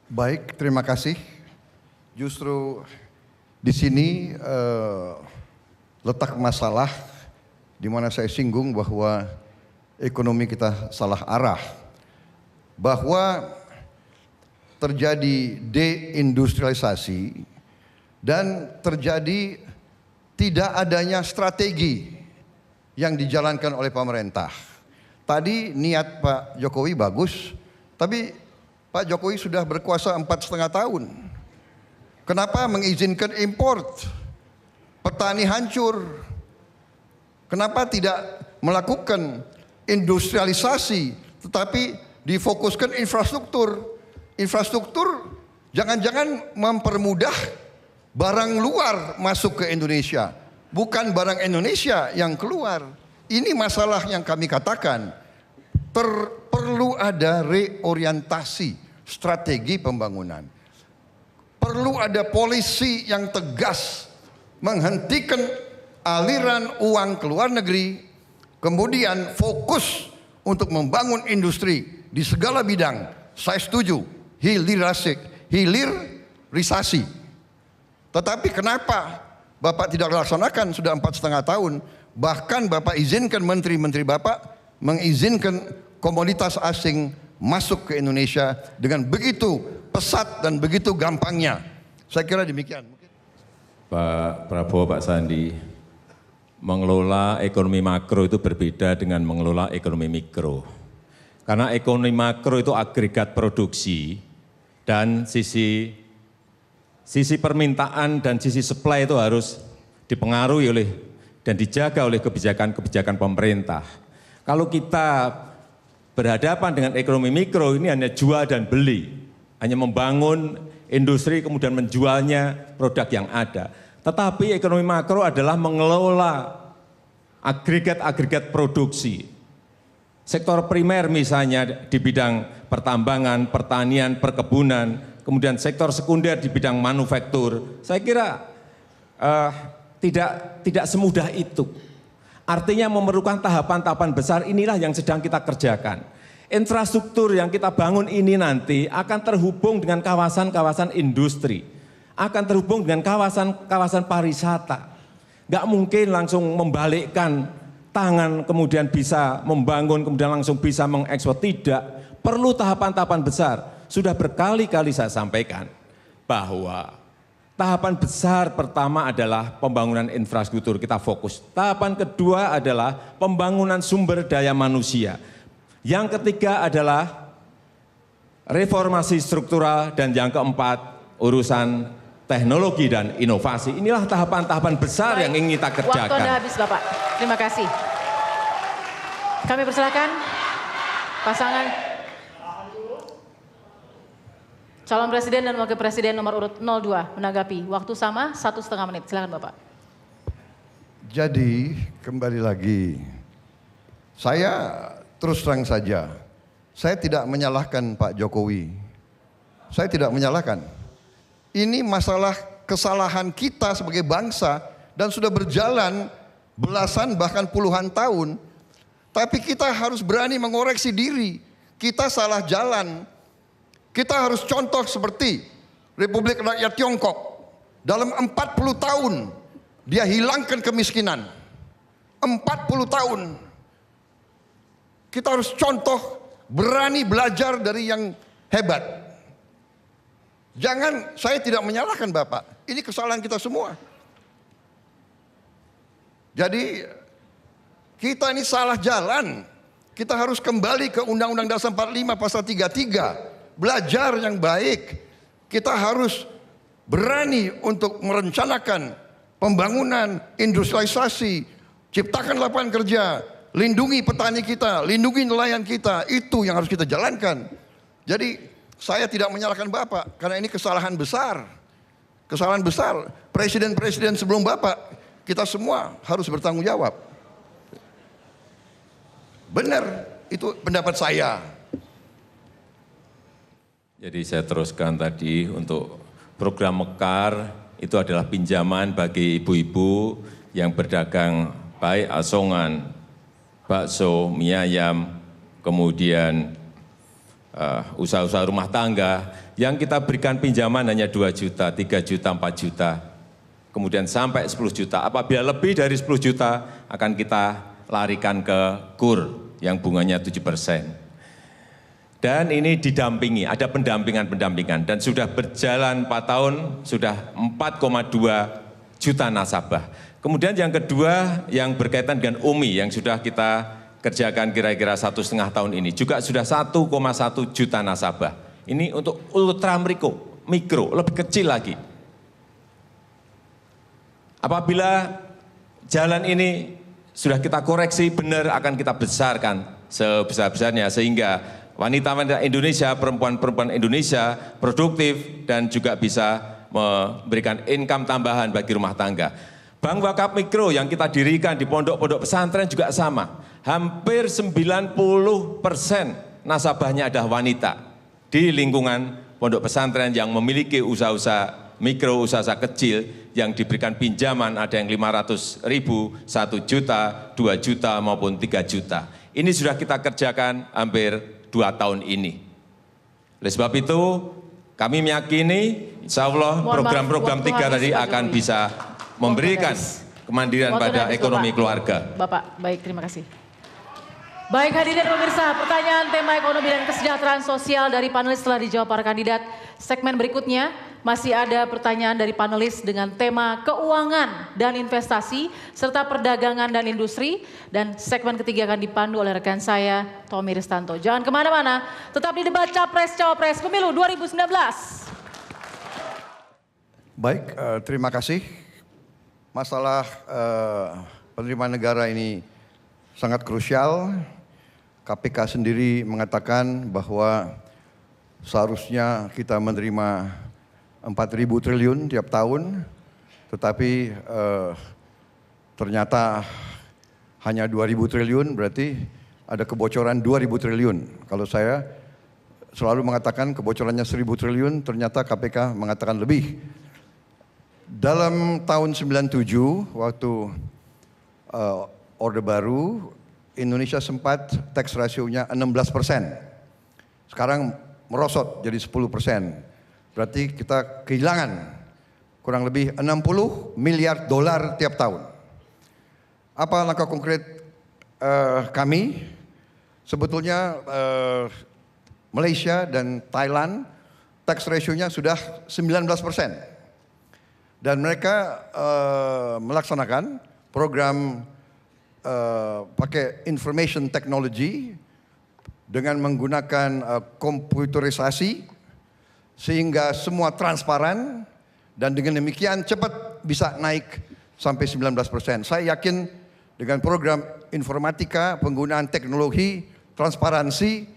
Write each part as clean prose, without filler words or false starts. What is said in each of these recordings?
Baik, terima kasih. Justru di sini letak masalah di mana saya singgung bahwa ekonomi kita salah arah, bahwa terjadi deindustrialisasi dan terjadi tidak adanya strategi yang dijalankan oleh pemerintah. Tadi niat Pak Jokowi bagus, tapi Pak Jokowi sudah berkuasa 4,5 tahun. Kenapa mengizinkan import? Petani hancur. Kenapa tidak melakukan industrialisasi tetapi difokuskan infrastruktur? Infrastruktur jangan-jangan mempermudah barang luar masuk ke Indonesia, bukan barang Indonesia yang keluar. Ini masalah yang kami katakan. Perlu ada reorientasi strategi pembangunan. Perlu ada polisi yang tegas menghentikan aliran uang ke luar negeri, kemudian fokus untuk membangun industri di segala bidang. Saya setuju, hilirisasi. Tetapi kenapa Bapak tidak laksanakan sudah 4,5 tahun? Bahkan Bapak izinkan menteri-menteri Bapak mengizinkan komoditas asing masuk ke Indonesia dengan begitu pesat dan begitu gampangnya. Saya kira demikian. Pak Prabowo, Pak Sandi, mengelola ekonomi makro itu berbeda dengan mengelola ekonomi mikro. Karena ekonomi makro itu agregat produksi dan sisi permintaan dan sisi supply itu harus dipengaruhi oleh dan dijaga oleh kebijakan-kebijakan pemerintah. Kalau kita berhadapan dengan ekonomi mikro, ini hanya jual dan beli, hanya membangun industri kemudian menjualnya produk yang ada. Tetapi ekonomi makro adalah mengelola agregat-agregat produksi. Sektor primer misalnya di bidang pertambangan, pertanian, perkebunan, kemudian sektor sekunder di bidang manufaktur. Saya kira tidak semudah itu. Artinya memerlukan tahapan-tahapan besar, inilah yang sedang kita kerjakan. Infrastruktur yang kita bangun ini nanti akan terhubung dengan kawasan-kawasan industri, akan terhubung dengan kawasan-kawasan pariwisata. Nggak mungkin langsung membalikkan tangan kemudian bisa membangun, kemudian langsung bisa mengekspor. Tidak, perlu tahapan-tahapan besar. Sudah berkali-kali saya sampaikan bahwa tahapan besar pertama adalah pembangunan infrastruktur, kita fokus. Tahapan kedua adalah pembangunan sumber daya manusia. Yang ketiga adalah reformasi struktural dan yang keempat urusan teknologi dan inovasi. Inilah tahapan-tahapan besar yang ingin kita kerjakan. Waktu Anda habis Bapak, terima kasih. Kami persilakan pasangan calon presiden dan wakil presiden nomor urut 02 menanggapi. Waktu sama 1,5 menit. Silakan Bapak. Jadi kembali lagi, saya terus terang saja, saya tidak menyalahkan Pak Jokowi. Saya tidak menyalahkan. Ini masalah kesalahan kita sebagai bangsa dan sudah berjalan belasan bahkan puluhan tahun. Tapi kita harus berani mengoreksi diri. Kita salah jalan. Kita harus contoh seperti Republik Rakyat Tiongkok. Dalam 40 tahun dia hilangkan kemiskinan. 40 tahun. Kita harus contoh, berani belajar dari yang hebat. Jangan, saya tidak menyalahkan Bapak. Ini kesalahan kita semua. Jadi kita ini salah jalan. Kita harus kembali ke Undang-Undang Dasar 45 pasal 33. Belajar yang baik. Kita harus berani untuk merencanakan pembangunan, industrialisasi, ciptakan lapangan kerja, lindungi petani kita, lindungi nelayan kita. Itu yang harus kita jalankan. Jadi saya tidak menyalahkan Bapak karena ini kesalahan besar. Kesalahan besar. Presiden-presiden sebelum Bapak, kita semua harus bertanggung jawab. Benar, itu pendapat saya. Jadi saya teruskan tadi untuk program Mekar itu adalah pinjaman bagi ibu-ibu yang berdagang baik asongan, bakso, mie ayam, kemudian usaha-usaha rumah tangga yang kita berikan pinjaman hanya 2 juta, 3 juta, 4 juta, kemudian sampai 10 juta. Apabila lebih dari 10 juta akan kita larikan ke KUR yang bunganya 7%. Dan ini didampingi, ada pendampingan dan sudah berjalan 4 tahun, sudah 4,2 juta nasabah. Kemudian yang kedua yang berkaitan dengan UMI yang sudah kita kerjakan kira-kira 1,5 tahun ini, juga sudah 1,1 juta nasabah. Ini untuk ultra mikro, lebih kecil lagi. Apabila jalan ini sudah kita koreksi benar, akan kita besarkan sebesar-besarnya sehingga wanita-wanita Indonesia, perempuan-perempuan Indonesia produktif dan juga bisa memberikan income tambahan bagi rumah tangga. Bank Wakaf Mikro yang kita dirikan di pondok-pondok pesantren juga sama. Hampir 90% nasabahnya adalah wanita di lingkungan pondok pesantren yang memiliki usaha-usaha mikro, usaha-usaha kecil yang diberikan pinjaman ada yang 500.000, 1 juta, 2 juta maupun 3 juta. Ini sudah kita kerjakan hampir 2 tahun ini. Oleh sebab itu kami meyakini insya Allah program-program 3 tadi akan bisa memberikan kemandirian pada ekonomi keluarga. Bapak, baik, terima kasih. Baik hadirin pemirsa, pertanyaan tema ekonomi dan kesejahteraan sosial dari panelis telah dijawab para kandidat. Segmen berikutnya masih ada pertanyaan dari panelis dengan tema keuangan dan investasi serta perdagangan dan industri. Dan segmen ketiga akan dipandu oleh rekan saya, Tommy Ristanto. Jangan kemana-mana, tetap di debat Capres-Cawapres Pemilu 2019. Baik, terima kasih. Masalah penerimaan negara ini sangat krusial. KPK sendiri mengatakan bahwa seharusnya kita menerima 4.000 triliun tiap tahun, tetapi ternyata hanya 2.000 triliun, berarti ada kebocoran 2.000 triliun. Kalau saya selalu mengatakan kebocorannya 1.000 triliun, ternyata KPK mengatakan lebih. Dalam tahun 97 waktu Orde Baru, Indonesia sempat tax ratio-nya 16%. Sekarang merosot jadi 10%. Berarti kita kehilangan kurang lebih 60 miliar dolar tiap tahun. Apa langkah konkret kami? Sebetulnya Malaysia dan Thailand tax ratio-nya sudah 19%. Dan mereka melaksanakan program pakai information technology dengan menggunakan komputerisasi sehingga semua transparan dan dengan demikian cepat bisa naik sampai 19%. Saya yakin dengan program informatika, penggunaan teknologi, transparansi,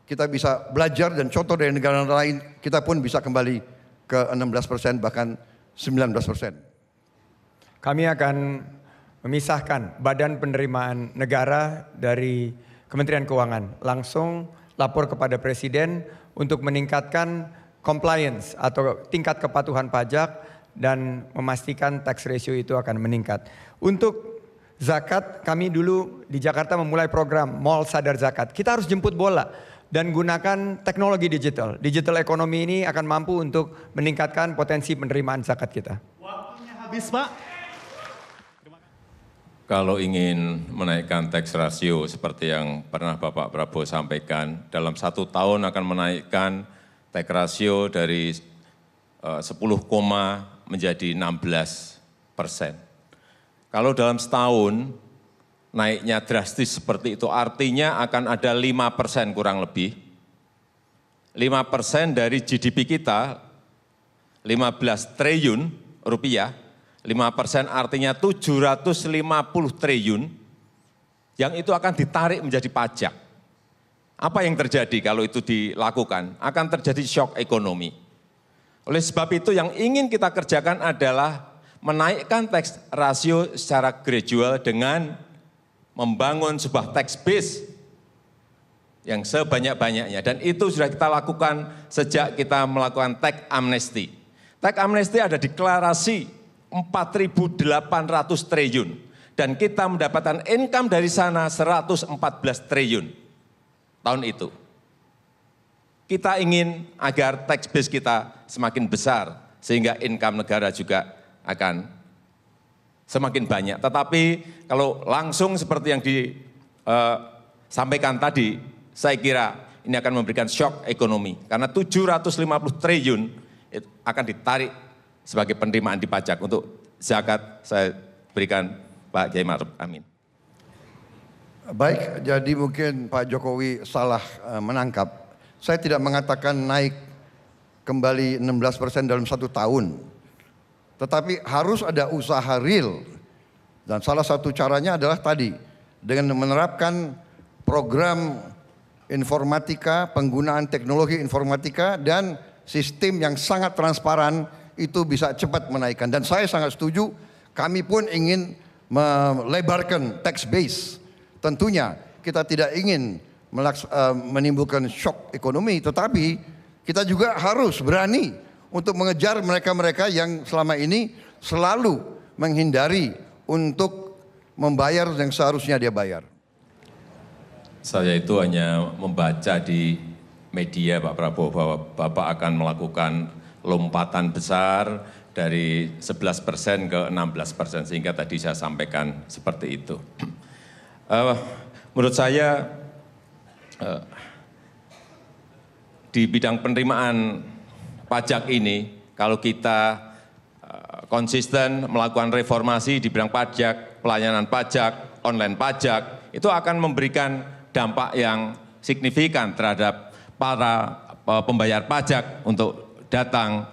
kita bisa belajar dan contoh dari negara lain, kita pun bisa kembali ke 16% bahkan 19%. Kami akan memisahkan Badan Penerimaan Negara dari Kementerian Keuangan. Langsung lapor kepada Presiden untuk meningkatkan compliance atau tingkat kepatuhan pajak dan memastikan tax ratio itu akan meningkat. Untuk zakat, kami dulu di Jakarta memulai program Mall Sadar Zakat. Kita harus jemput bola dan gunakan teknologi digital. Digital ekonomi ini akan mampu untuk meningkatkan potensi penerimaan zakat kita. Waktunya habis, Pak. Kalau ingin menaikkan tax ratio seperti yang pernah Bapak Prabowo sampaikan, dalam 1 tahun akan menaikkan tax ratio dari 10, menjadi 16%. Kalau dalam setahun naiknya drastis seperti itu, artinya akan ada 5% kurang lebih. 5% dari GDP kita, 15 triliun rupiah, 5% artinya 750 triliun, yang itu akan ditarik menjadi pajak. Apa yang terjadi kalau itu dilakukan? Akan terjadi shock ekonomi. Oleh sebab itu yang ingin kita kerjakan adalah menaikkan tax ratio secara gradual dengan membangun sebuah tax base yang sebanyak-banyaknya. Dan itu sudah kita lakukan sejak kita melakukan tax amnesty. Tax amnesty ada deklarasi 4.800 triliun. Dan kita mendapatkan income dari sana 114 triliun tahun itu. kita ingin agar tax base kita semakin besar, sehingga income negara juga akan semakin banyak. Tetapi kalau langsung seperti yang disampaikan tadi, saya kira ini akan memberikan shock ekonomi. Karena 750 triliun itu akan ditarik sebagai penerimaan di pajak. Untuk zakat saya berikan Pak Kiai Ma'ruf Amin. Baik, jadi mungkin Pak Jokowi salah menangkap. Saya tidak mengatakan naik kembali 16% dalam 1 tahun. Tetapi harus ada usaha real. Dan salah satu caranya adalah tadi, dengan menerapkan program informatika, penggunaan teknologi informatika dan sistem yang sangat transparan, itu bisa cepat menaikkan. Dan saya sangat setuju, kami pun ingin melebarkan tax base. Tentunya kita tidak ingin menimbulkan shock ekonomi, tetapi kita juga harus berani untuk mengejar mereka-mereka yang selama ini selalu menghindari untuk membayar yang seharusnya dia bayar. Saya itu hanya membaca di media Pak Prabowo bahwa Bapak akan melakukan lompatan besar dari 11% ke 16%, sehingga tadi saya sampaikan seperti itu. Menurut saya di bidang penerimaan pajak ini, kalau kita konsisten melakukan reformasi di bidang pajak, pelayanan pajak, online pajak, itu akan memberikan dampak yang signifikan terhadap para pembayar pajak untuk datang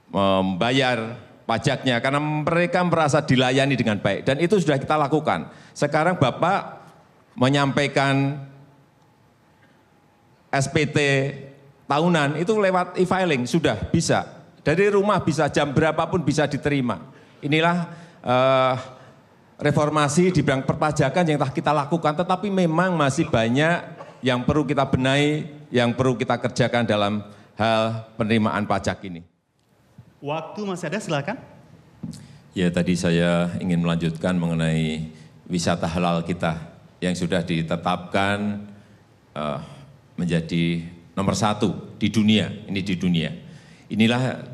membayar pajaknya, karena mereka merasa dilayani dengan baik, dan itu sudah kita lakukan. Sekarang Bapak menyampaikan SPT tahunan itu lewat e-filing, sudah bisa. Dari rumah bisa, jam berapapun bisa diterima. Inilah reformasi di bidang perpajakan yang telah kita lakukan, tetapi memang masih banyak yang perlu kita benahi, yang perlu kita kerjakan dalam hal penerimaan pajak ini. Waktu masih ada, silakan. Ya, tadi saya ingin melanjutkan mengenai wisata halal kita yang sudah ditetapkan menjadi nomor 1 di dunia, ini di dunia. Inilah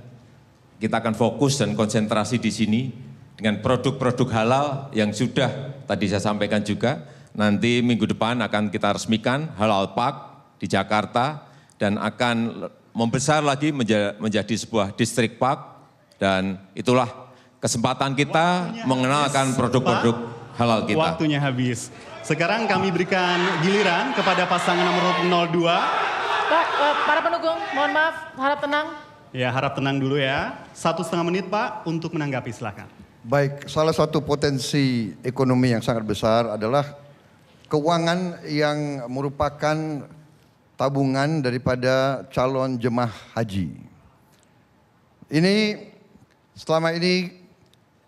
kita akan fokus dan konsentrasi di sini dengan produk-produk halal yang sudah tadi saya sampaikan juga. Nanti minggu depan akan kita resmikan Halal Park di Jakarta dan akan membesar lagi menjadi sebuah distrik park, dan itulah kesempatan kita mengenalkan produk-produk halal kita. Waktunya habis. Sekarang kami berikan giliran kepada pasangan nomor 02. Pak, para pendukung, mohon maaf, harap tenang. Ya, harap tenang dulu ya. 1,5 menit Pak untuk menanggapi, silakan. Baik, salah satu potensi ekonomi yang sangat besar adalah keuangan yang merupakan tabungan daripada calon jemaah haji. Ini selama ini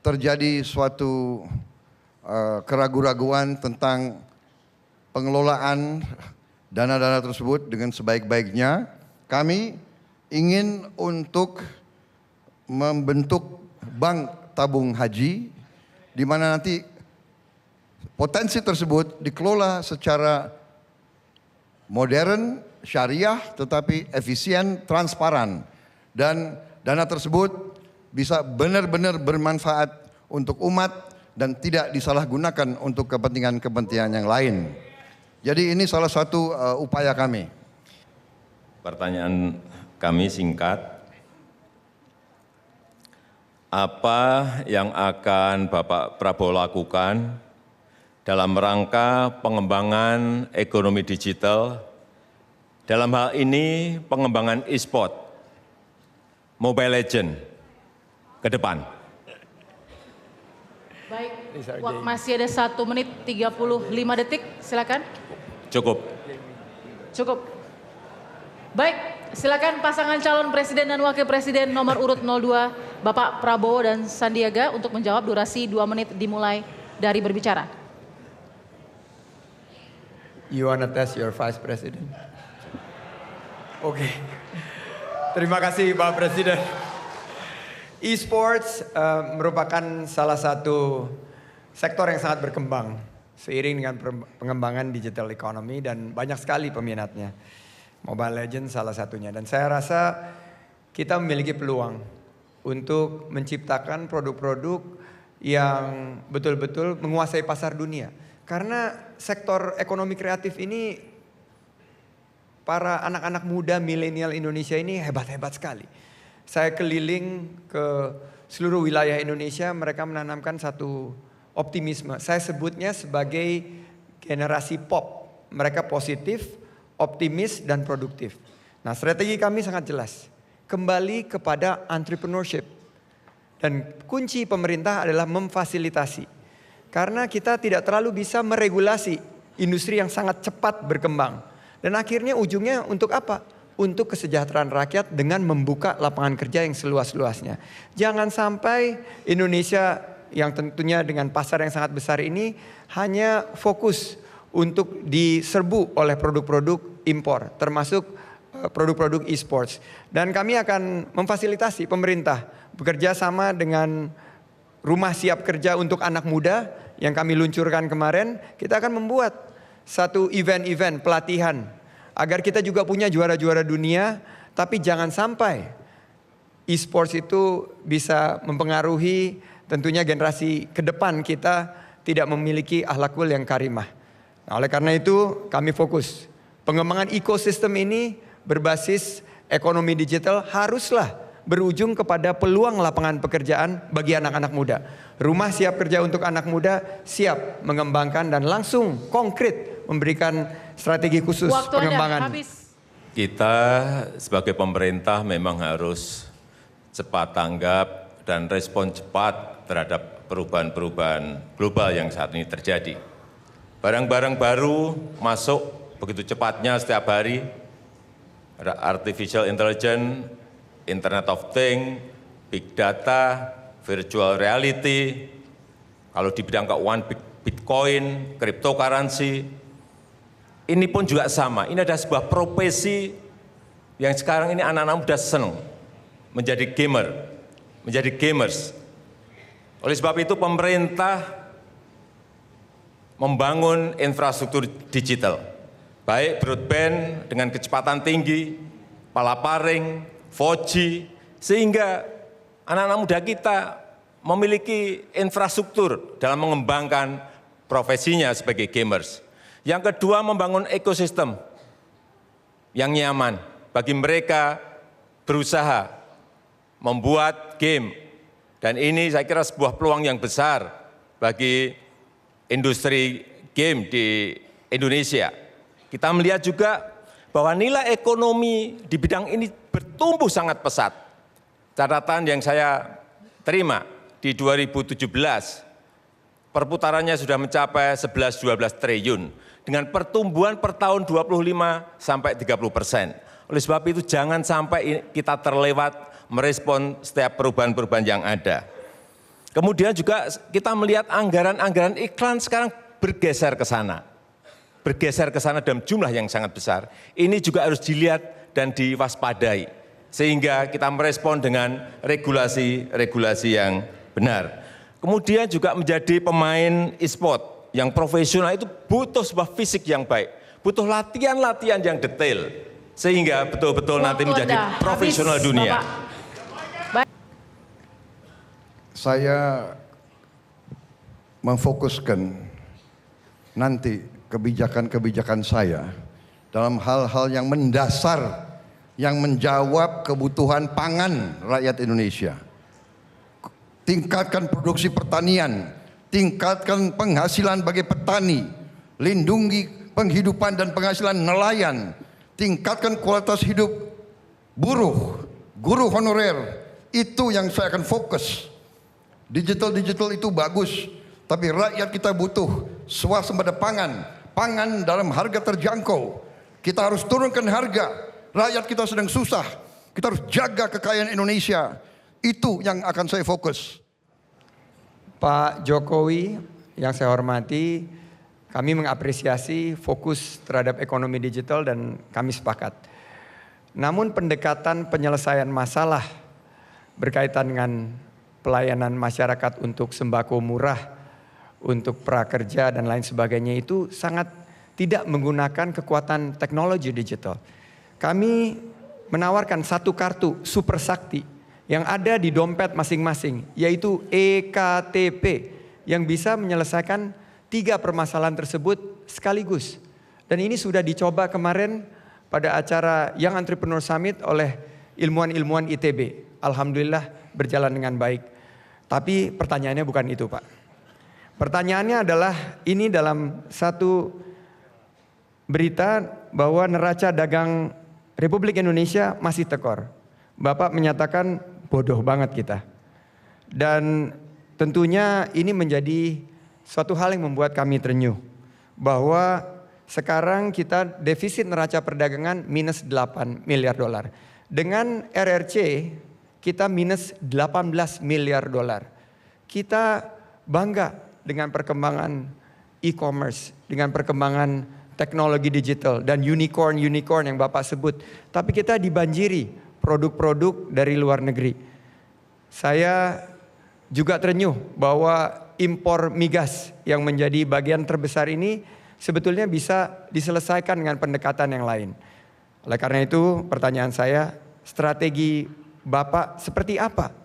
terjadi suatu keraguan-raguan tentang pengelolaan dana-dana tersebut dengan sebaik-baiknya. Kami ingin untuk membentuk bank tabung haji, di mana nanti potensi tersebut dikelola secara modern, syariah, tetapi efisien, transparan. Dan dana tersebut bisa benar-benar bermanfaat untuk umat dan tidak disalahgunakan untuk kepentingan-kepentingan yang lain. Jadi ini salah satu upaya kami. Pertanyaan kami singkat. Apa yang akan Bapak Prabowo lakukan dalam rangka pengembangan ekonomi digital, dalam hal ini pengembangan e-sport, Mobile Legends ke depan? Baik, masih ada 1 menit 35 detik, silakan. Cukup. Cukup. Baik, silakan pasangan calon presiden dan wakil presiden nomor urut 02, Bapak Prabowo dan Sandiaga untuk menjawab. Durasi 2 menit dimulai dari berbicara. You wanna test your vice president? Oke. Terima kasih Pak Presiden. E-sports merupakan salah satu sektor yang sangat berkembang seiring dengan pengembangan digital economy dan banyak sekali peminatnya. Mobile Legends salah satunya. Dan saya rasa kita memiliki peluang untuk menciptakan produk-produk yang betul-betul menguasai pasar dunia. Karena sektor ekonomi kreatif ini, para anak-anak muda milenial Indonesia ini hebat-hebat sekali. Saya keliling ke seluruh wilayah Indonesia, mereka menanamkan satu optimisme. Saya sebutnya sebagai generasi pop. Mereka positif, optimis, dan produktif. Nah, strategi kami sangat jelas. Kembali kepada entrepreneurship. Dan kunci pemerintah adalah memfasilitasi. Karena kita tidak terlalu bisa meregulasi industri yang sangat cepat berkembang. Dan akhirnya ujungnya untuk apa? Untuk kesejahteraan rakyat dengan membuka lapangan kerja yang seluas-luasnya. Jangan sampai Indonesia yang tentunya dengan pasar yang sangat besar ini hanya fokus untuk diserbu oleh produk-produk impor, termasuk produk-produk e-sports. Dan kami akan memfasilitasi pemerintah bekerja sama dengan Rumah Siap Kerja untuk Anak Muda yang kami luncurkan kemarin. Kita akan membuat satu event-event pelatihan agar kita juga punya juara-juara dunia, tapi jangan sampai e-sports itu bisa mempengaruhi tentunya generasi ke depan kita tidak memiliki akhlakul yang karimah. Nah, oleh karena itu kami fokus pengembangan ekosistem ini berbasis ekonomi digital haruslah berujung kepada peluang lapangan pekerjaan bagi anak-anak muda. Rumah Siap Kerja untuk Anak Muda siap mengembangkan dan langsung konkret memberikan strategi khusus pengembangan. Kita sebagai pemerintah memang harus cepat tanggap dan respon cepat terhadap perubahan-perubahan global yang saat ini terjadi. Barang-barang baru masuk begitu cepatnya setiap hari. Ada artificial intelligence, Internet of Things, Big Data, Virtual Reality. Kalau di bidang keuangan, Bitcoin, cryptocurrency. Ini pun juga sama. Ini ada sebuah profesi yang sekarang ini anak-anak muda senang menjadi gamer, menjadi gamers. Oleh sebab itu pemerintah membangun infrastruktur digital, baik broadband dengan kecepatan tinggi, palaparing, 4G, sehingga anak-anak muda kita memiliki infrastruktur dalam mengembangkan profesinya sebagai gamers. Yang kedua, membangun ekosistem yang nyaman bagi mereka berusaha membuat game. Dan ini saya kira sebuah peluang yang besar bagi industri game di Indonesia. Kita melihat juga bahwa nilai ekonomi di bidang ini bertumbuh sangat pesat. Catatan yang saya terima di 2017, perputarannya sudah mencapai 11-12 triliun dengan pertumbuhan per tahun 25-30%. Oleh sebab itu jangan sampai kita terlewat merespon setiap perubahan-perubahan yang ada. Kemudian juga kita melihat anggaran-anggaran iklan sekarang bergeser ke sana. Bergeser ke sana dalam jumlah yang sangat besar. Ini juga harus dilihat dan diwaspadai. Sehingga kita merespon dengan regulasi-regulasi yang benar. Kemudian juga menjadi pemain e-sport yang profesional itu butuh sebuah fisik yang baik. Butuh latihan-latihan yang detail. Sehingga betul-betul nanti menjadi profesional dunia. Bapak. Saya memfokuskan nanti kebijakan-kebijakan saya dalam hal-hal yang mendasar yang menjawab kebutuhan pangan rakyat Indonesia. Tingkatkan produksi pertanian, tingkatkan penghasilan bagi petani, lindungi penghidupan dan penghasilan nelayan, tingkatkan kualitas hidup buruh, guru honorer. Itu yang saya akan fokus. Digital itu bagus, tapi rakyat kita butuh swasembada pangan, pangan dalam harga terjangkau. Kita harus turunkan harga, rakyat kita sedang susah, kita harus jaga kekayaan Indonesia. Itu yang akan saya fokus. Pak Jokowi yang saya hormati, kami mengapresiasi fokus terhadap ekonomi digital dan kami sepakat. Namun pendekatan penyelesaian masalah berkaitan dengan pelayanan masyarakat untuk sembako murah, untuk prakerja dan lain sebagainya itu sangat tidak menggunakan kekuatan teknologi digital. kami menawarkan satu kartu super sakti yang ada di dompet masing-masing, yaitu EKTP, yang bisa menyelesaikan 3 permasalahan tersebut sekaligus. Dan ini sudah dicoba kemarin pada acara Young Entrepreneur Summit oleh ilmuwan-ilmuwan ITB. Alhamdulillah berjalan dengan baik. Tapi pertanyaannya bukan itu, Pak. Pertanyaannya adalah, ini dalam satu berita bahwa neraca dagang Republik Indonesia masih tekor. Bapak menyatakan bodoh banget kita. Dan tentunya ini menjadi suatu hal yang membuat kami terenyuh. Bahwa sekarang kita defisit neraca perdagangan minus 8 miliar dolar. Dengan RRC kita minus 18 miliar dolar. Kita bangga dengan perkembangan e-commerce, dengan perkembangan teknologi digital dan unicorn yang Bapak sebut. Tapi kita dibanjiri produk-produk dari luar negeri. Saya juga terenyuh bahwa impor migas yang menjadi bagian terbesar ini sebetulnya bisa diselesaikan dengan pendekatan yang lain. Oleh karena itu pertanyaan saya, strategi Bapak seperti apa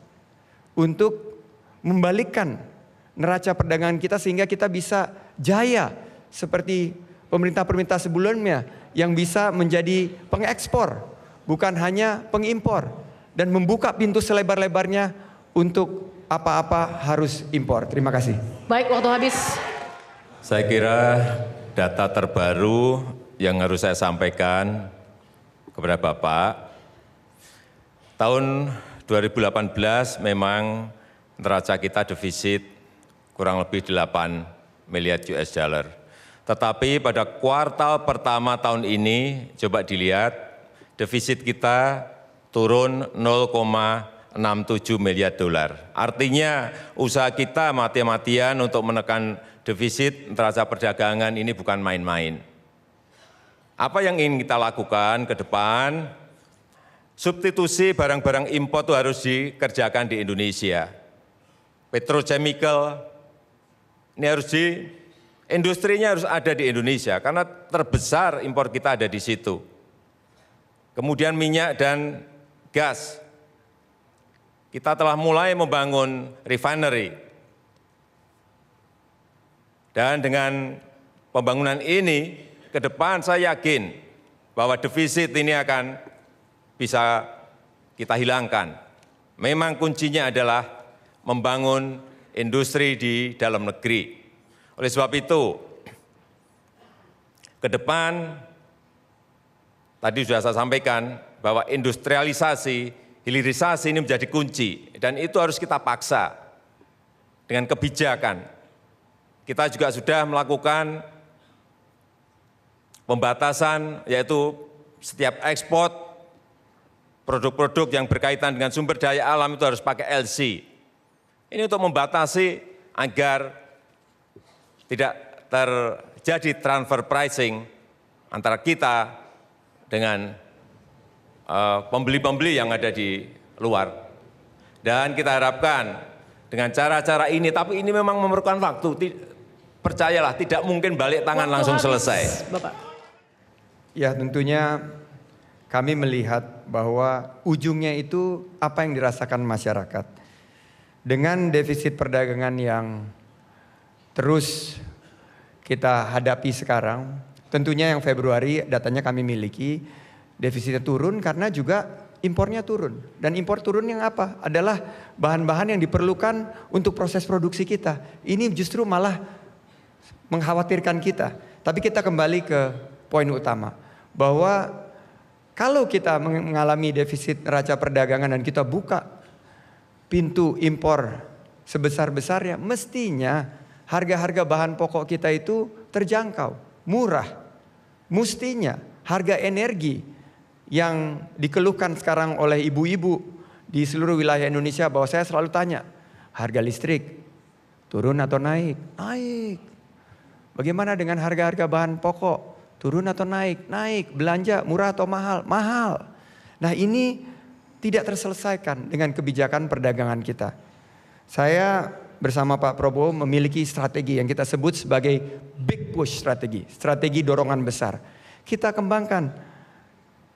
untuk membalikkan neraca perdagangan kita sehingga kita bisa jaya seperti pemerintah-pemerintah sebelumnya yang bisa menjadi pengekspor bukan hanya pengimpor dan membuka pintu selebar-lebarnya untuk apa-apa harus impor. Terima kasih. Baik, waktu habis. Saya kira data terbaru yang harus saya sampaikan kepada Bapak, tahun 2018 memang neraca kita defisit kurang lebih 8 miliar US dollar. Tetapi pada kuartal pertama tahun ini, coba dilihat, defisit kita turun 0,67 miliar dolar. Artinya usaha kita mati-matian untuk menekan defisit neraca perdagangan ini bukan main-main. Apa yang ingin kita lakukan ke depan? Substitusi barang-barang impor itu harus dikerjakan di Indonesia. Petrochemical, ini harus industrinya harus ada di Indonesia karena terbesar impor kita ada di situ. Kemudian minyak dan gas. Kita telah mulai membangun refinery. Dan dengan pembangunan ini ke depan saya yakin bahwa defisit ini akan bisa kita hilangkan. Memang kuncinya adalah membangun industri di dalam negeri. Oleh sebab itu, ke depan, tadi sudah saya sampaikan bahwa industrialisasi, hilirisasi ini menjadi kunci. Dan itu harus kita paksa dengan kebijakan. Kita juga sudah melakukan pembatasan, yaitu setiap ekspor produk-produk yang berkaitan dengan sumber daya alam itu harus pakai LC. Ini untuk membatasi agar tidak terjadi transfer pricing antara kita dengan pembeli-pembeli yang ada di luar. Dan kita harapkan dengan cara-cara ini, tapi ini memang memerlukan waktu. Percayalah, tidak mungkin balik tangan langsung selesai. Bapak. Ya, tentunya kami melihat bahwa ujungnya itu apa yang dirasakan masyarakat. Dengan defisit perdagangan yang terus kita hadapi sekarang, tentunya yang Februari datanya kami miliki, defisitnya turun karena juga impornya turun. Dan impor turun yang apa? Adalah bahan-bahan yang diperlukan untuk proses produksi kita. Ini justru malah mengkhawatirkan kita. Tapi kita kembali ke poin utama, bahwa kalau kita mengalami defisit neraca perdagangan dan kita buka pintu impor sebesar-besarnya, mestinya harga-harga bahan pokok kita itu terjangkau, murah. Mestinya harga energi yang dikeluhkan sekarang oleh ibu-ibu di seluruh wilayah Indonesia, bahwa saya selalu tanya, harga listrik turun atau naik? Naik. Bagaimana dengan harga-harga bahan pokok? Turun atau naik? Naik. Belanja murah atau mahal? Mahal. Nah, ini tidak terselesaikan dengan kebijakan perdagangan kita. Saya bersama Pak Prabowo memiliki strategi yang kita sebut sebagai big push strategi, strategi dorongan besar. Kita kembangkan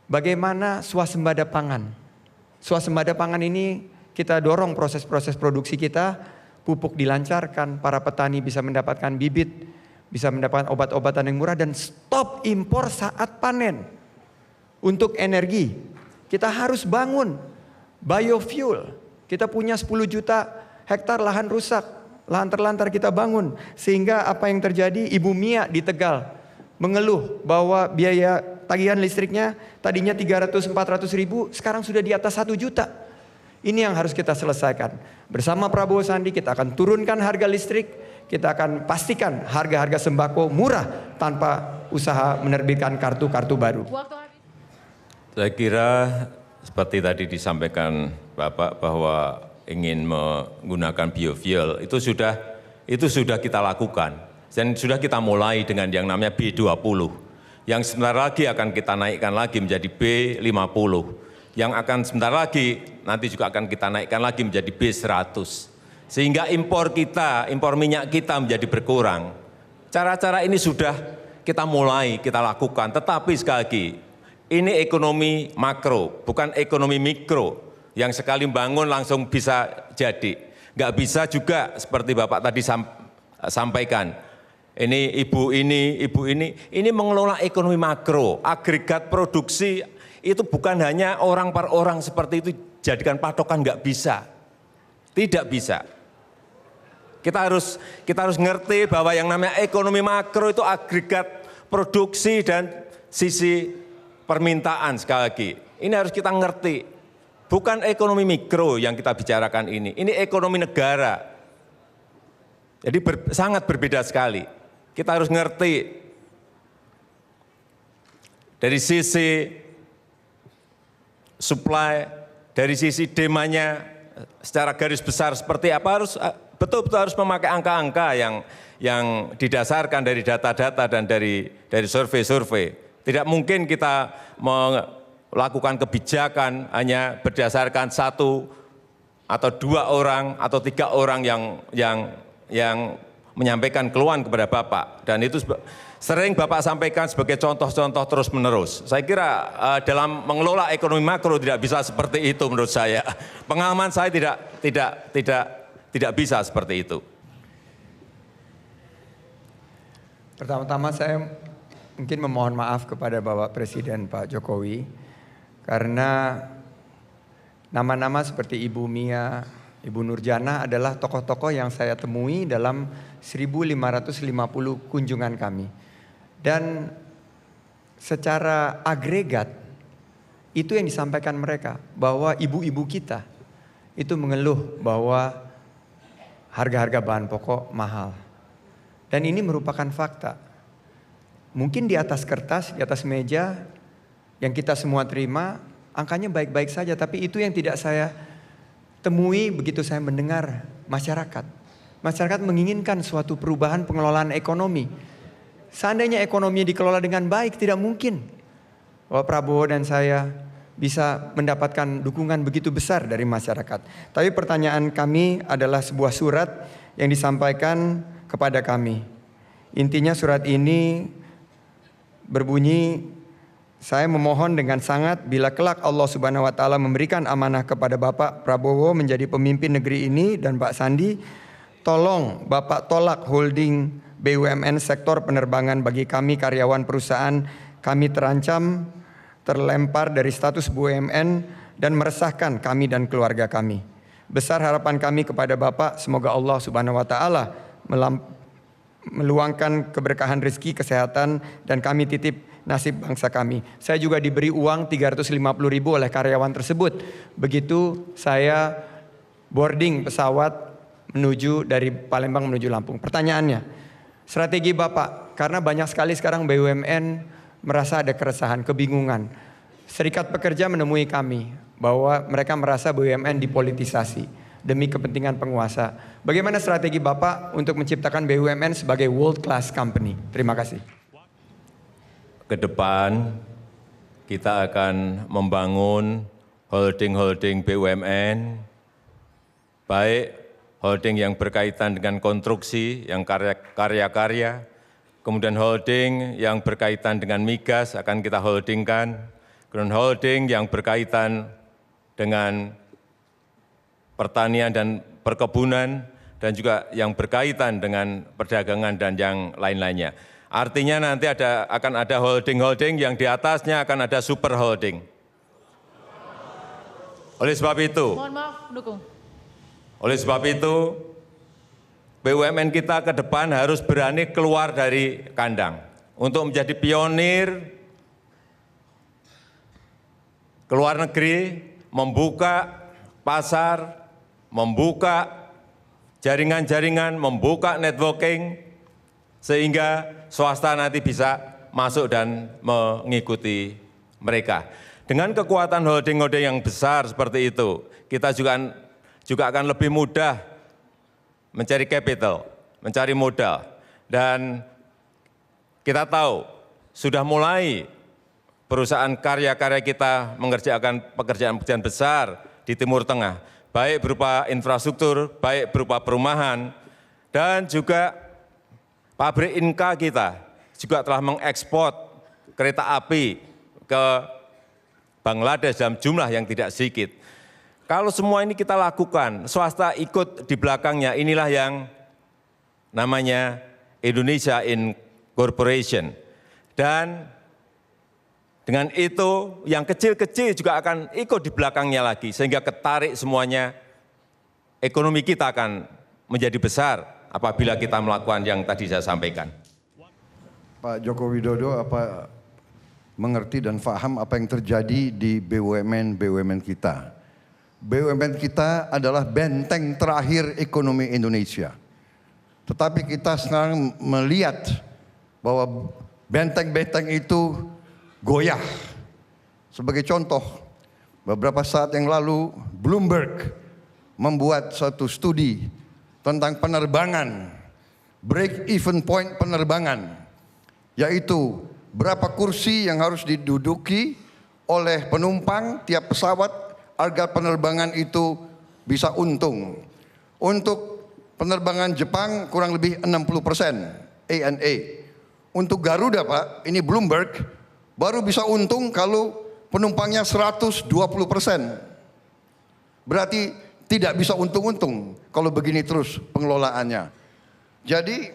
bagaimana swasembada pangan. Swasembada pangan ini kita dorong proses-proses produksi kita, pupuk dilancarkan, para petani bisa mendapatkan bibit, bisa mendapatkan obat-obatan yang murah, dan stop impor saat panen. Untuk energi, kita harus bangun biofuel. Kita punya 10 juta hektar lahan rusak, lahan terlantar kita bangun. Sehingga apa yang terjadi, Ibu Mia di Tegal mengeluh bahwa biaya tagihan listriknya tadinya 300-400 ribu, sekarang sudah di atas 1 juta. Ini yang harus kita selesaikan. Bersama Prabowo Sandi kita akan turunkan harga listrik, kita akan pastikan harga-harga sembako murah tanpa usaha menerbitkan kartu-kartu baru. Saya kira seperti tadi disampaikan Bapak bahwa ingin menggunakan biofuel itu sudah kita lakukan. Dan sudah kita mulai dengan yang namanya B20, yang sebentar lagi akan kita naikkan lagi menjadi B50, yang akan sebentar lagi nanti juga akan kita naikkan lagi menjadi B100, sehingga impor minyak kita menjadi berkurang. Cara-cara ini sudah kita mulai, kita lakukan, tetapi sekali lagi, ini ekonomi makro, bukan ekonomi mikro, yang sekali bangun langsung bisa jadi. Nggak bisa juga seperti Bapak tadi sampaikan, ini ibu ini mengelola ekonomi makro, agregat produksi itu bukan hanya orang per orang seperti itu jadikan patokan, nggak bisa, tidak bisa. Kita harus ngerti bahwa yang namanya ekonomi makro itu agregat produksi dan sisi permintaan sekali lagi. Ini harus kita ngerti, bukan ekonomi mikro yang kita bicarakan ini ekonomi negara. Jadi sangat berbeda sekali. Kita harus ngerti dari sisi supply, dari sisi demandnya secara garis besar seperti apa, harus betul-betul harus memakai angka-angka yang didasarkan dari data-data dan dari survei-survei. Tidak mungkin kita melakukan kebijakan hanya berdasarkan 1 atau 2 orang atau 3 orang yang menyampaikan keluhan kepada Bapak, dan itu sering Bapak sampaikan sebagai contoh-contoh terus-menerus. Saya kira dalam mengelola ekonomi makro tidak bisa seperti itu menurut saya. Pengalaman saya tidak bisa seperti itu. Pertama-tama saya mungkin memohon maaf kepada Bapak Presiden Pak Jokowi, karena nama-nama seperti Ibu Mia, Ibu Nurjana adalah tokoh-tokoh yang saya temui dalam 1.550 kunjungan kami. Dan secara agregat itu yang disampaikan mereka, bahwa ibu-ibu kita itu mengeluh bahwa harga-harga bahan pokok mahal. Dan ini merupakan fakta. Mungkin di atas kertas, di atas meja yang kita semua terima, angkanya baik-baik saja, tapi itu yang tidak saya temui begitu saya mendengar masyarakat. Masyarakat menginginkan suatu perubahan pengelolaan ekonomi. Seandainya ekonomi dikelola dengan baik, tidak mungkin bahwa Prabowo dan saya bisa mendapatkan dukungan begitu besar dari masyarakat. Tapi pertanyaan kami adalah sebuah surat yang disampaikan kepada kami. Intinya surat ini berbunyi, saya memohon dengan sangat bila kelak Allah Subhanahu wa taala memberikan amanah kepada Bapak Prabowo menjadi pemimpin negeri ini dan Pak Sandi, tolong Bapak tolak holding BUMN sektor penerbangan bagi kami karyawan perusahaan. Kami terancam terlempar dari status BUMN dan meresahkan kami dan keluarga kami. Besar harapan kami kepada Bapak, semoga Allah Subhanahu wa taala meluangkan keberkahan rezeki, kesehatan, dan kami titip nasib bangsa kami. Saya juga diberi uang 350.000 oleh karyawan tersebut. Begitu saya boarding pesawat menuju dari Palembang menuju Lampung. Pertanyaannya, strategi Bapak, karena banyak sekali sekarang BUMN merasa ada keresahan, kebingungan. Serikat Pekerja menemui kami bahwa mereka merasa BUMN dipolitisasi demi kepentingan penguasa. Bagaimana strategi Bapak untuk menciptakan BUMN sebagai world class company? Terima kasih. Ke depan kita akan membangun holding-holding BUMN, baik holding yang berkaitan dengan konstruksi, yang karya-karya, kemudian holding yang berkaitan dengan migas akan kita holdingkan, ground holding yang berkaitan dengan pertanian dan perkebunan, dan juga yang berkaitan dengan perdagangan dan yang lain-lainnya. Artinya nanti akan ada holding-holding yang di atasnya akan ada super holding. Oleh sebab itu, Mohon maaf, pendukung. oleh sebab itu, BUMN kita ke depan harus berani keluar dari kandang untuk menjadi pionir ke luar negeri, membuka pasar, membuka jaringan-jaringan, membuka networking, sehingga swasta nanti bisa masuk dan mengikuti mereka. Dengan kekuatan holding-holding yang besar seperti itu, kita juga akan lebih mudah mencari capital, mencari modal. Dan kita tahu, sudah mulai perusahaan karya-karya kita mengerjakan pekerjaan-pekerjaan besar di Timur Tengah, baik berupa infrastruktur, baik berupa perumahan, dan juga pabrik Inka kita juga telah mengekspor kereta api ke Bangladesh dalam jumlah yang tidak sedikit. Kalau semua ini kita lakukan, swasta ikut di belakangnya, inilah yang namanya Indonesia Incorporation. Dan dengan itu yang kecil-kecil juga akan ikut di belakangnya lagi, sehingga ketarik semuanya, ekonomi kita akan menjadi besar apabila kita melakukan yang tadi saya sampaikan. Pak Joko Widodo apa mengerti dan paham apa yang terjadi di BUMN kita. BUMN kita adalah benteng terakhir ekonomi Indonesia. Tetapi kita sekarang melihat bahwa benteng-benteng itu goyah. Sebagai contoh, beberapa saat yang lalu Bloomberg membuat satu studi tentang penerbangan, break even point penerbangan, yaitu berapa kursi yang harus diduduki oleh penumpang tiap pesawat agar penerbangan itu bisa untung. Untuk penerbangan Jepang kurang lebih 60% ANA. Untuk Garuda Pak, ini Bloomberg, baru bisa untung kalau penumpangnya 120%. Berarti tidak bisa untung-untung kalau begini terus pengelolaannya. Jadi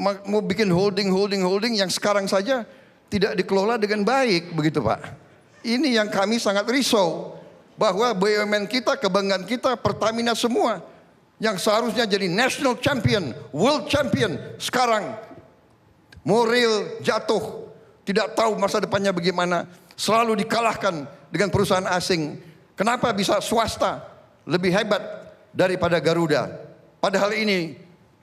mau bikin holding yang sekarang saja tidak dikelola dengan baik, begitu Pak. Ini yang kami sangat risau, bahwa BUMN kita, kebanggaan kita, Pertamina semua, yang seharusnya jadi national champion, world champion, sekarang moral jatuh, tidak tahu masa depannya bagaimana, selalu dikalahkan dengan perusahaan asing. Kenapa bisa swasta lebih hebat daripada Garuda? Padahal ini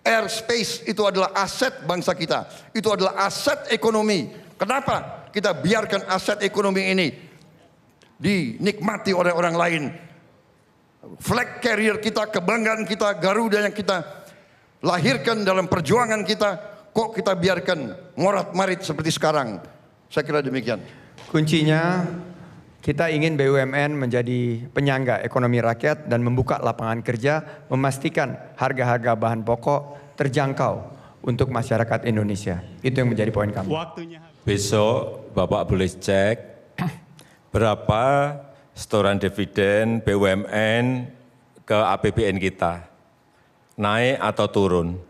airspace itu adalah aset bangsa kita, itu adalah aset ekonomi. Kenapa kita biarkan aset ekonomi ini dinikmati oleh orang lain? Flag carrier kita, kebanggaan kita, Garuda yang kita lahirkan dalam perjuangan kita, kok kita biarkan morat-marit seperti sekarang? Saya kira demikian. Kuncinya kita ingin BUMN menjadi penyangga ekonomi rakyat dan membuka lapangan kerja, memastikan harga-harga bahan pokok terjangkau untuk masyarakat Indonesia. Itu yang menjadi poin kami. Waktunya. Besok Bapak boleh cek berapa setoran dividen BUMN ke APBN kita, naik atau turun.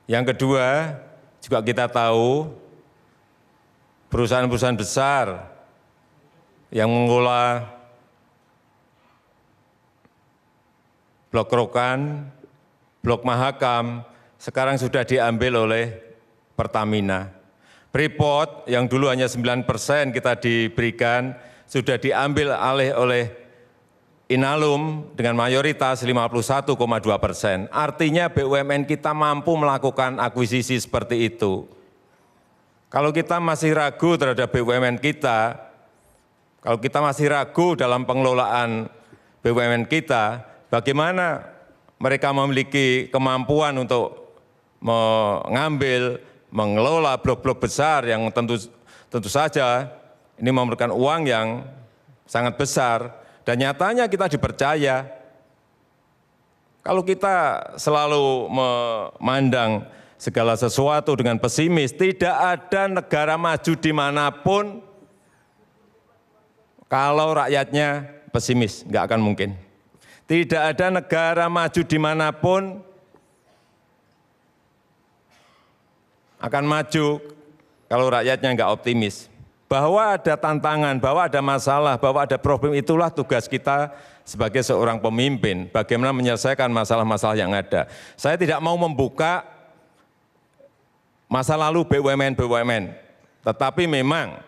Yang kedua, juga kita tahu perusahaan-perusahaan besar yang mengelola Blok Rokan, Blok Mahakam, sekarang sudah diambil oleh Pertamina. Freeport yang dulu hanya 9% kita diberikan, sudah diambil alih oleh Inalum dengan mayoritas 51,2%. Artinya BUMN kita mampu melakukan akuisisi seperti itu. Kalau kita masih ragu terhadap BUMN kita, kalau kita masih ragu dalam pengelolaan BUMN kita, bagaimana mereka memiliki kemampuan untuk mengelola blok-blok besar yang tentu saja ini memerlukan uang yang sangat besar, dan nyatanya kita dipercaya. Kalau kita selalu memandang segala sesuatu dengan pesimis, tidak ada negara maju dimanapun Kalau rakyatnya pesimis, nggak akan mungkin. Tidak ada negara maju dimanapun akan maju kalau rakyatnya nggak optimis. Bahwa ada tantangan, bahwa ada masalah, bahwa ada problem, itulah tugas kita sebagai seorang pemimpin. Bagaimana menyelesaikan masalah-masalah yang ada. Saya tidak mau membuka masa lalu BUMN, tetapi memang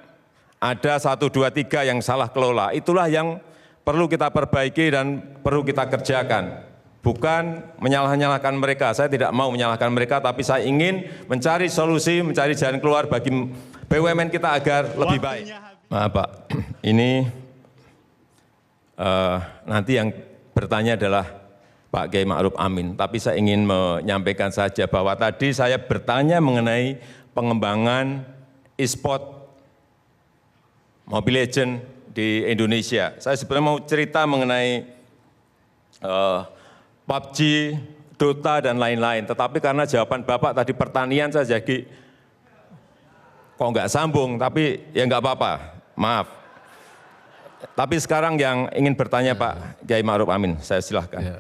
ada 1, 2, 3 yang salah kelola. Itulah yang perlu kita perbaiki dan perlu kita kerjakan. Bukan menyalah-nyalahkan mereka, saya tidak mau menyalahkan mereka, tapi saya ingin mencari solusi, mencari jalan keluar bagi BUMN kita agar lebih baik. Maaf Pak, ini nanti yang bertanya adalah Pak Kiai Ma'ruf Amin, tapi saya ingin menyampaikan saja bahwa tadi saya bertanya mengenai pengembangan e-sport Mobile Legends di Indonesia. Saya sebenarnya mau cerita mengenai PUBG, Dota, dan lain-lain. Tetapi karena jawaban Bapak tadi pertanian, saya jadi kok nggak sambung, tapi ya nggak apa-apa, maaf. Tapi sekarang yang ingin bertanya Pak Kiai Ma'ruf Amin, saya silahkan. Ya.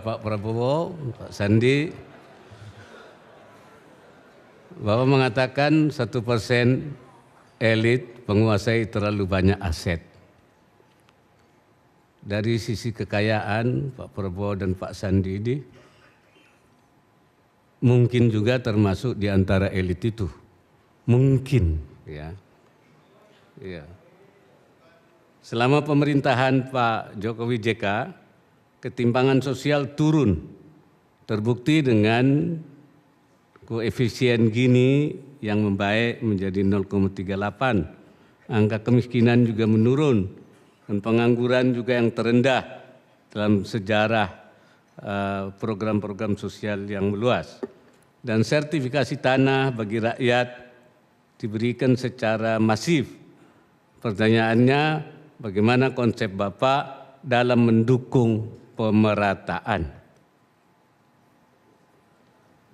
Pak Prabowo, Pak Sandi, Bapak mengatakan 1% elit menguasai terlalu banyak aset. Dari sisi kekayaan Pak Prabowo dan Pak Sandi ini mungkin juga termasuk di antara elit itu. Mungkin, ya. Ya. Selama pemerintahan Pak Jokowi JK, ketimpangan sosial turun. Terbukti dengan koefisien Gini yang membaik menjadi 0,38. Angka kemiskinan juga menurun dan pengangguran juga yang terendah dalam sejarah program-program sosial yang meluas. Dan sertifikasi tanah bagi rakyat diberikan secara masif. Pertanyaannya, bagaimana konsep Bapak dalam mendukung pemerataan?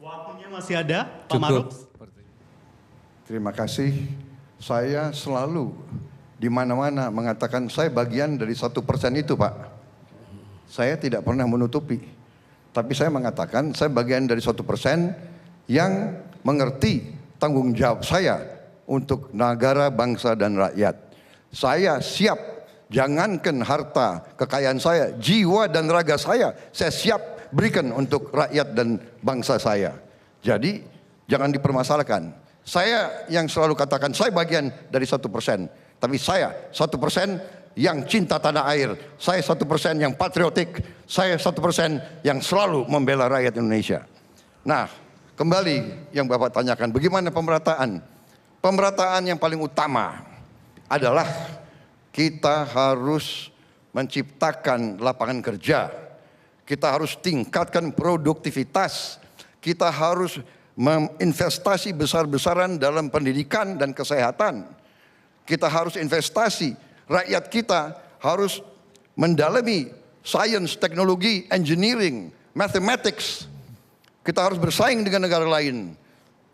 Waktunya masih ada, Pak Ma'ruf. Terima kasih. Saya selalu di mana-mana mengatakan saya bagian dari 1% itu, Pak. Saya tidak pernah menutupi. Tapi saya mengatakan saya bagian dari 1% yang mengerti tanggung jawab saya untuk negara, bangsa, dan rakyat. Saya siap, jangankan harta kekayaan saya, jiwa dan raga saya siap berikan untuk rakyat dan bangsa saya. Jadi jangan dipermasalahkan. Saya yang selalu katakan saya bagian dari 1%, tapi saya 1% yang cinta tanah air, saya 1% yang patriotik, saya 1% yang selalu membela rakyat Indonesia. Nah, kembali yang Bapak tanyakan, bagaimana pemerataan? Pemerataan yang paling utama adalah kita harus menciptakan lapangan kerja, kita harus tingkatkan produktivitas, kita harus menginvestasi besar-besaran dalam pendidikan dan kesehatan. Kita harus investasi, rakyat kita harus mendalami sains, teknologi, engineering, mathematics. Kita harus bersaing dengan negara lain.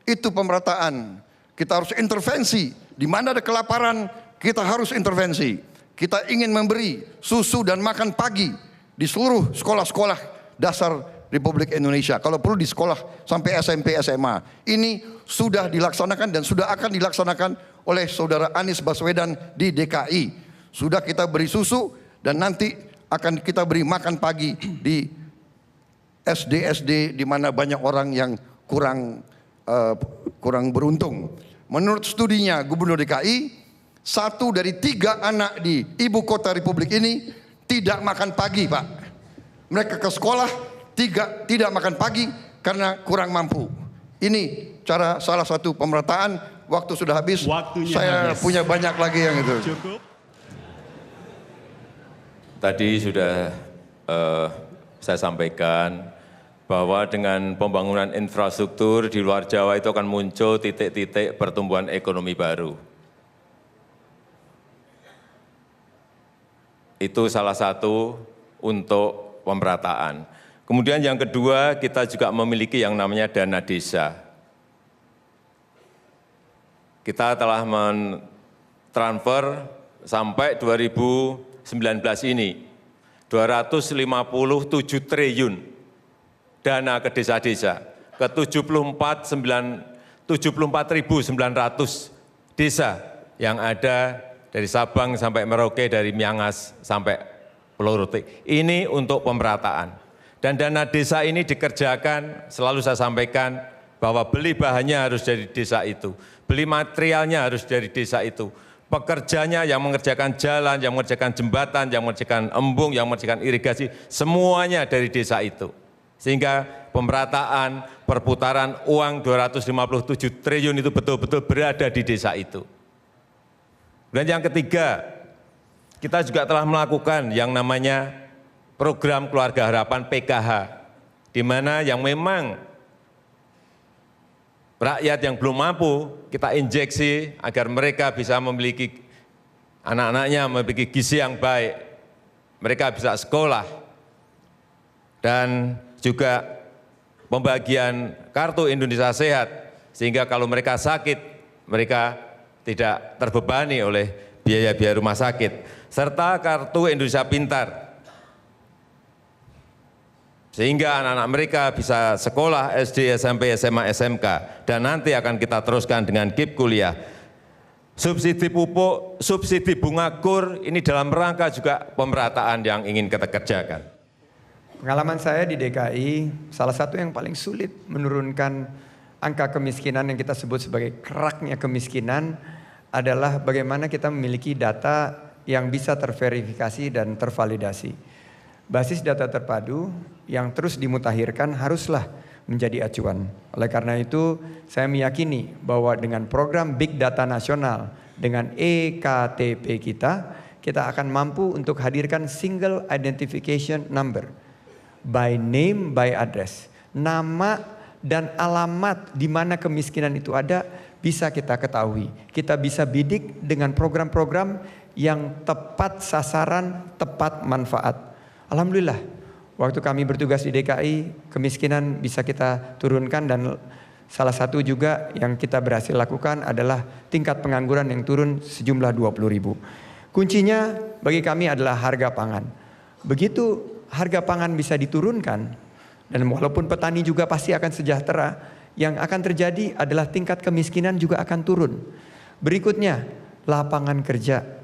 Itu pemerataan. Kita harus intervensi. Di mana ada kelaparan, kita harus intervensi. Kita ingin memberi susu dan makan pagi di seluruh sekolah-sekolah dasar Republik Indonesia. Kalau perlu di sekolah sampai SMP, SMA. Ini sudah dilaksanakan dan sudah akan dilaksanakan oleh Saudara Anies Baswedan di DKI. Sudah kita beri susu dan nanti akan kita beri makan pagi di SD-SD di mana banyak orang yang kurang beruntung. Menurut studinya Gubernur DKI, 1 dari 3 anak di ibu kota Republik ini tidak makan pagi, Pak. Mereka ke sekolah tidak makan pagi karena kurang mampu. Ini cara salah satu pemerataan. Waktu sudah habis. Waktunya saya habis. punya banyak lagi yang itu. Cukup. Tadi sudah saya sampaikan bahwa dengan pembangunan infrastruktur di luar Jawa itu akan muncul titik-titik pertumbuhan ekonomi baru. Itu salah satu untuk pemerataan. Kemudian yang kedua, kita juga memiliki yang namanya dana desa. Kita telah mentransfer sampai 2019 ini 257 triliun dana ke desa-desa, ke 74.900 desa yang ada dari Sabang sampai Merauke, dari Miangas sampai Pulau Rote. Ini untuk pemerataan. Dan dana desa ini dikerjakan, selalu saya sampaikan, bahwa beli bahannya harus dari desa itu, beli materialnya harus dari desa itu, pekerjanya yang mengerjakan jalan, yang mengerjakan jembatan, yang mengerjakan embung, yang mengerjakan irigasi, semuanya dari desa itu. Sehingga pemerataan, perputaran uang 257 triliun itu betul-betul berada di desa itu. Dan yang ketiga, kita juga telah melakukan yang namanya program Keluarga Harapan PKH, di mana yang memang rakyat yang belum mampu kita injeksi agar mereka bisa memiliki, anak-anaknya memiliki gizi yang baik, mereka bisa sekolah, dan juga pembagian kartu Indonesia Sehat, sehingga kalau mereka sakit, mereka tidak terbebani oleh biaya-biaya rumah sakit, serta kartu Indonesia Pintar, sehingga anak-anak mereka bisa sekolah SD, SMP, SMA, SMK, dan nanti akan kita teruskan dengan KIP kuliah. Subsidi pupuk, subsidi bunga kur, ini dalam rangka juga pemerataan yang ingin kita kerjakan. Pengalaman saya di DKI, salah satu yang paling sulit menurunkan angka kemiskinan yang kita sebut sebagai keraknya kemiskinan adalah bagaimana kita memiliki data yang bisa terverifikasi dan tervalidasi. Basis data terpadu yang terus dimutakhirkan haruslah menjadi acuan. Oleh karena itu, saya meyakini bahwa dengan program Big Data Nasional, dengan EKTP kita akan mampu untuk hadirkan Single Identification Number, by name, by address. Nama dan alamat di mana kemiskinan itu ada bisa kita ketahui. Kita bisa bidik dengan program-program yang tepat sasaran, tepat manfaat. Alhamdulillah, waktu kami bertugas di DKI, kemiskinan bisa kita turunkan, dan salah satu juga yang kita berhasil lakukan adalah tingkat pengangguran yang turun sejumlah 20.000. Kuncinya bagi kami adalah harga pangan. Begitu harga pangan bisa diturunkan, dan walaupun petani juga pasti akan sejahtera, yang akan terjadi adalah tingkat kemiskinan juga akan turun. Berikutnya, lapangan kerja.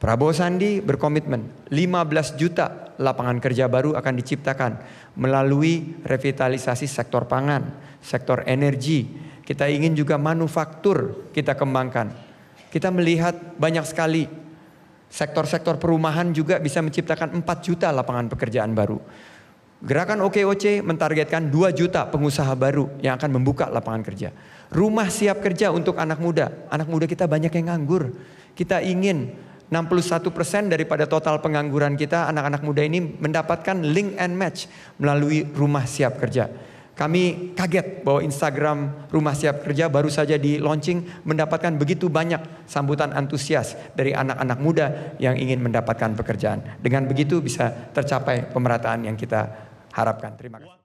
Prabowo Sandi berkomitmen 15 juta lapangan kerja baru akan diciptakan melalui revitalisasi sektor pangan, sektor energi. Kita ingin juga manufaktur kita kembangkan. Kita melihat banyak sekali sektor-sektor perumahan juga bisa menciptakan 4 juta lapangan pekerjaan baru. Gerakan OKOC mentargetkan 2 juta pengusaha baru yang akan membuka lapangan kerja. Rumah siap kerja untuk anak muda. Anak muda kita banyak yang nganggur. Kita ingin 61% daripada total pengangguran kita, anak-anak muda ini mendapatkan link and match melalui rumah siap kerja. Kami kaget bahwa Instagram rumah siap kerja baru saja di launching mendapatkan begitu banyak sambutan antusias dari anak-anak muda yang ingin mendapatkan pekerjaan. Dengan begitu bisa tercapai pemerataan yang kita harapkan. Terima kasih.